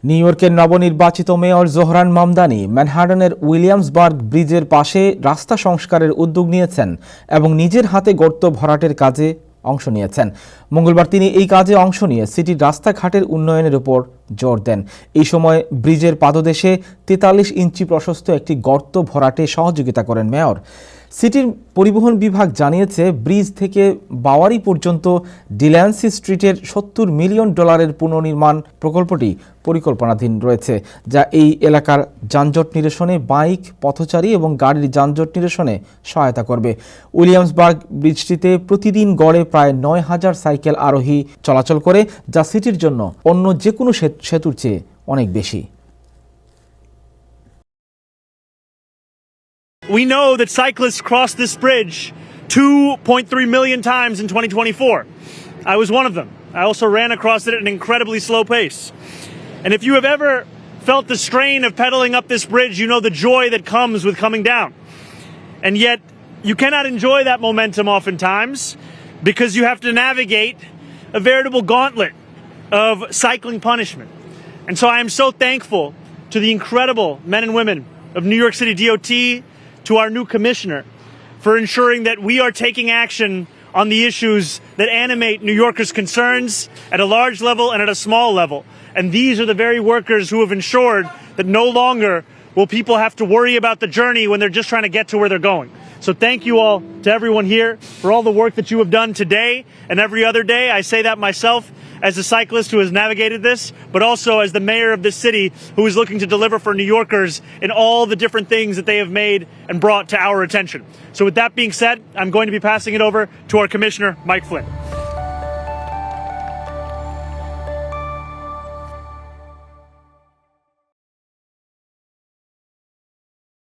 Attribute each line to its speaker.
Speaker 1: New ইয়র্কের নবনির্বাচিত mayor Zohran Mamdani ম্যানহাটনের Williamsburg ব্রিজের পাশে রাস্তা সংস্কারের উদ্যোগ নিয়েছেন এবং নিজের হাতে গর্ত ভরাটের কাজে অংশ নিয়েছেন। মঙ্গলবার তিনি এই কাজে অংশ নিয়ে সিটির রাস্তাঘাটের উন্নয়নের উপর জোর দেন। এই সময় ব্রিজের পাদদেশে ৪৩ ইঞ্চি প্রশস্ত একটি গর্ত ভরাটে সহযোগিতা করেন মেয়র। সিটির পরিবহন বিভাগ জানিয়েছে, ব্রিজ থেকে বাওয়ারি পর্যন্ত ডিল্যান্সি স্ট্রিটের $৭০ মিলিয়ন পুনর্নির্মাণ প্রকল্পটি পরিকল্পনাধীন রয়েছে, যা এই এলাকার যানজট নিরসনে, বাইক, পথচারী এবং গাড়ির যানজট নিরসনে সহায়তা করবে। উইলিয়ামসবার্গ ব্রিজটিতে প্রতিদিন গড়ে প্রায় ৯,০০০ সাইকেল আরোহী চলাচল করে, যা সিটির জন্য অন্য যে কোনো সেতুর চেয়ে অনেক বেশি।
Speaker 2: We know that cyclists cross this bridge 2.3 million times in 2024. I was one of them. I also ran across it at an incredibly slow pace. And if you have ever felt the strain of pedaling up this bridge, you know the joy that comes with coming down. And yet, you cannot enjoy that momentum oftentimes because you have to navigate a veritable gauntlet of cycling punishment. And so I am so thankful to the incredible men and women of New York City DOT, to our new commissioner, for ensuring that we are taking action on the issues that animate New Yorkers' concerns at a large level and at a small level. And these are the very workers who have ensured that no longer will people have to worry about the journey when they're just trying to get to where they're going. So thank you all to everyone here for all the work that you have done today and every other day. I say that myself as a cyclist who has navigated this, but also as the mayor of this city who is looking to deliver for New Yorkers in all the different things that they have made and brought to our attention. So with that being said, I'm going to be passing it over to our commissioner, Mike Flynn.